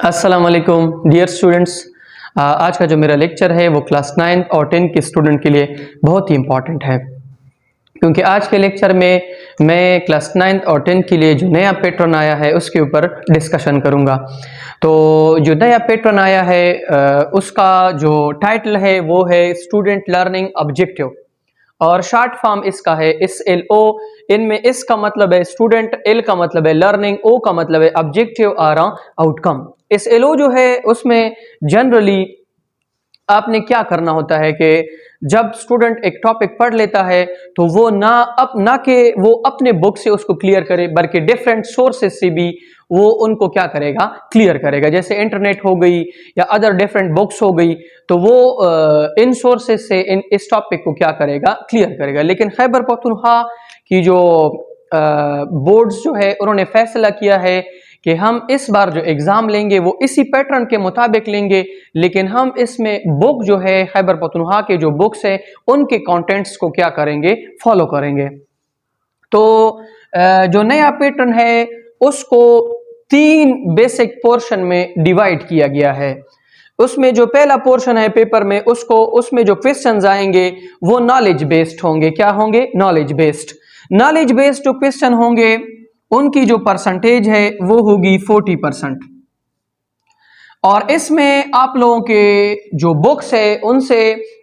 अस्सलाम वालेकुम dear students. आज का जो मेरा लेक्चर है वो क्लास 9 और 10 के स्टूडेंट के लिए बहुत ही इम्पॉर्टेंट है, क्योंकि आज के लेक्चर में मैं क्लास 9 और 10 के लिए जो नया पैटर्न आया है उसके ऊपर डिस्कशन करूंगा। तो जो नया पैटर्न आया है उसका जो टाइटल है वो है स्टूडेंट लर्निंग ऑब्जेक्टिव, और शॉर्ट फॉर्म इसका है SLO। इनमें इस का मतलब है स्टूडेंट, L का मतलब है लर्निंग, O का मतलब है ऑब्जेक्टिव और आउटकम। SLO जो है उसमें जनरली आपने क्या करना होता है कि जब स्टूडेंट एक टॉपिक पढ़ लेता है तो वो ना कि वो अपने बुक से उसको क्लियर करे, बल्कि डिफरेंट सोर्सेस से भी वो उनको क्या करेगा, क्लियर करेगा। जैसे इंटरनेट हो गई या अदर डिफरेंट बुक्स हो गई, तो वो इन सोर्सेस से इस टॉपिक को क्या करेगा, क्लियर करेगा। लेकिन खैबर पख्तूनख्वा की जो बोर्ड्स जो है उन्होंने फैसला किया है कि हम इस बार जो एग्जाम लेंगे वो इसी पैटर्न के मुताबिक लेंगे, लेकिन हम इसमें बुक जो है खैबर पख्तूनख्वा के जो बुक्स है उनके कंटेंट्स को क्या करेंगे, फॉलो करेंगे। तो जो नया पैटर्न है उसको 3 बेसिक पोर्शन में डिवाइड किया गया है। उसमें जो पहला पोर्शन है पेपर में उसमें जो क्वेश्चंस आएंगे वो नॉलेज बेस्ड होंगे। क्या होंगे? Knowledge based. नॉलेज बेस्ड जो क्वेश्चन होंगे उनकी जो परसेंटेज है वो होगी 40%। और इसमें आप लोगों के जो बुक्स है उनसे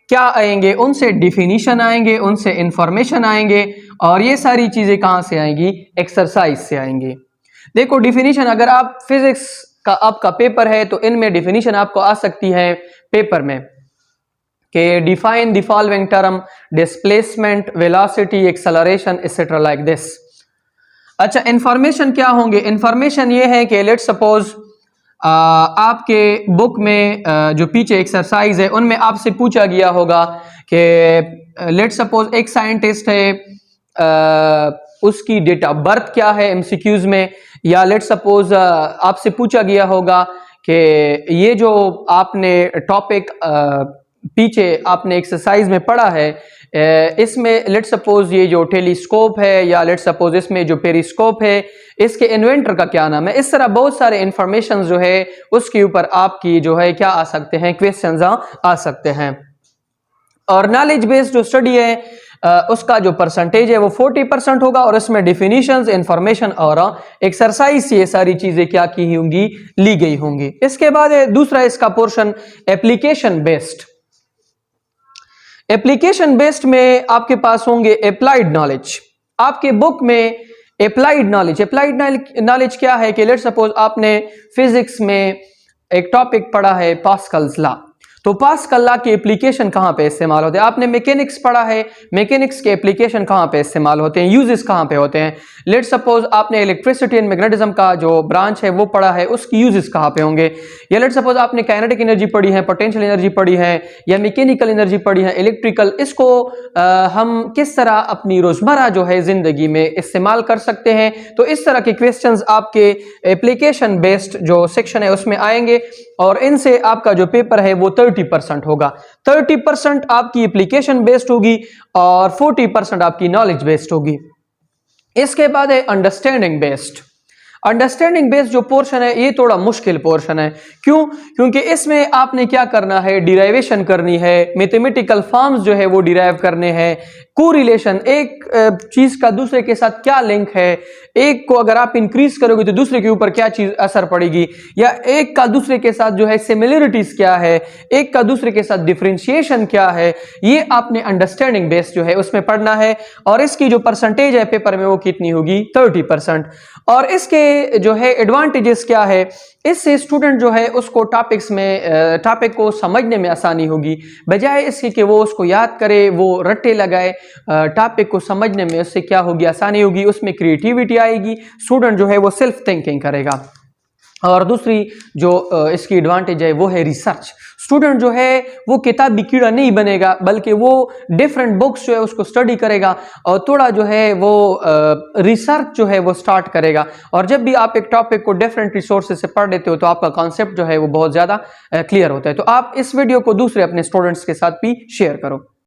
क्या आएंगे, उनसे डिफिनीशन आएंगे, उनसे इंफॉर्मेशन आएंगे, और ये सारी चीजें कहां से आएंगी? एक्सरसाइज से आएंगी। देखो डिफिनीशन, अगर आप फिजिक्स का आपका पेपर है तो इनमें डिफिनीशन आपको आ सकती है पेपर में कि define the following term displacement, velocity, acceleration etcetera like this. अच्छा, इंफॉर्मेशन क्या होंगे? इंफॉर्मेशन ये है कि लेट्स सपोज आपके बुक में जो पीछे एक्सरसाइज है उनमें आपसे पूछा गया होगा कि लेट्स सपोज एक साइंटिस्ट है, उसकी डेट ऑफ बर्थ क्या है एमसीक्यूज में, या लेट्स सपोज आपसे पूछा गया होगा कि ये जो आपने टॉपिक पीछे आपने एक्सरसाइज में पढ़ा है इसमें लेट्स सपोज ये जो टेलीस्कोप है या लेट्स सपोज इसमें जो पेरिस्कोप है इसके इन्वेंटर का क्या नाम है। इस तरह बहुत सारे इंफॉर्मेशन जो है उसके ऊपर आपकी जो है क्या आ सकते हैं, क्वेश्चंस आ सकते हैं। और नॉलेज बेस्ड जो स्टडी है उसका जो परसेंटेज है वो 40% होगा, और इसमें डिफिनीशंस, इंफॉर्मेशन और एक्सरसाइज से ये सारी चीजें क्या की होंगी, ली गई होंगी। इसके बाद दूसरा इसका portion application based. Application based में आपके पास होंगे अप्लाइड नॉलेज। आपके बुक में अप्लाइड नॉलेज क्या है कि लेट्स सपोज आपने फिजिक्स में एक टॉपिक पढ़ा है पास्कल्स लॉ, तो पास्कल लॉ की एप्लीकेशन कहां पे इस्तेमाल होते हैं। आपने मैकेनिक्स पढ़ा है, मैकेनिक्स के एप्लीकेशन कहां पे इस्तेमाल होते हैं, यूजेस कहां पे होते हैं। लेट्स सपोज आपने इलेक्ट्रिसिटी एंड मैग्नेटिज्म का जो ब्रांच है वो पढ़ा है, उसकी यूजेस कहां पे होंगे। या लेट्स सपोज आपने काइनेटिक एनर्जी पढ़ी है, पोटेंशियल एनर्जी पढ़ी है, या मैकेनिकल एनर्जी पढ़ी है, इलेक्ट्रिकल, इसको हम किस तरह अपनी रोजमर्रा जो है जिंदगी में इस्तेमाल कर सकते हैं। तो इस तरह के क्वेश्चंस आपके एप्लीकेशन बेस्ड जो सेक्शन है उसमें आएंगे, और इनसे आपका जो पेपर है वो 30% होगा। 30% आपकी एप्लीकेशन बेस्ड होगी और 40% आपकी नॉलेज बेस्ड होगी। इसके बाद है अंडरस्टैंडिंग बेस्ड। अंडरस्टैंडिंग बेस्ड जो पोर्शन है ये थोड़ा मुश्किल पोर्शन है। क्यों? क्योंकि इसमें आपने क्या करना है, डिराइवेशन करनी है, मैथमेटिकल फॉर्म्स जो है वो डिराइव करने हैं, कोरिलेशन, एक चीज का दूसरे के साथ क्या लिंक है, एक को अगर आप इंक्रीज करोगे तो दूसरे के ऊपर क्या चीज असर पड़ेगी, या एक का दूसरे के साथ जो है सिमिलरिटीज क्या है, एक का दूसरे के साथ डिफरेंशिएशन क्या है, ये आपने अंडरस्टैंडिंग बेस्ड जो है उसमें पढ़ना है। और इसकी जो परसेंटेज है पेपर में वो कितनी होगी, 30%। और इसके जो है एडवांटेजेस क्या है, इससे स्टूडेंट जो है उसको टॉपिक को समझने में आसानी होगी, बजाय इसके कि वो उसको याद करे, वो रट्टे लगाए। टॉपिक को समझने में उससे क्या होगी, आसानी होगी, उसमें क्रिएटिविटी आएगी, स्टूडेंट जो है वो सेल्फ थिंकिंग करेगा। और दूसरी जो इसकी एडवांटेज है वो है रिसर्च। स्टूडेंट जो है वो किताबी कीड़ा नहीं बनेगा, बल्कि वो डिफरेंट बुक्स जो है उसको स्टडी करेगा और थोड़ा जो है वो रिसर्च जो है वो स्टार्ट करेगा। और जब भी आप एक टॉपिक को डिफरेंट रिसोर्सेज से पढ़ लेते हो तो आपका कॉन्सेप्ट जो है वो बहुत ज़्यादा क्लियर होता है। तो आप इस वीडियो को दूसरे अपने स्टूडेंट्स के साथ भी शेयर करो।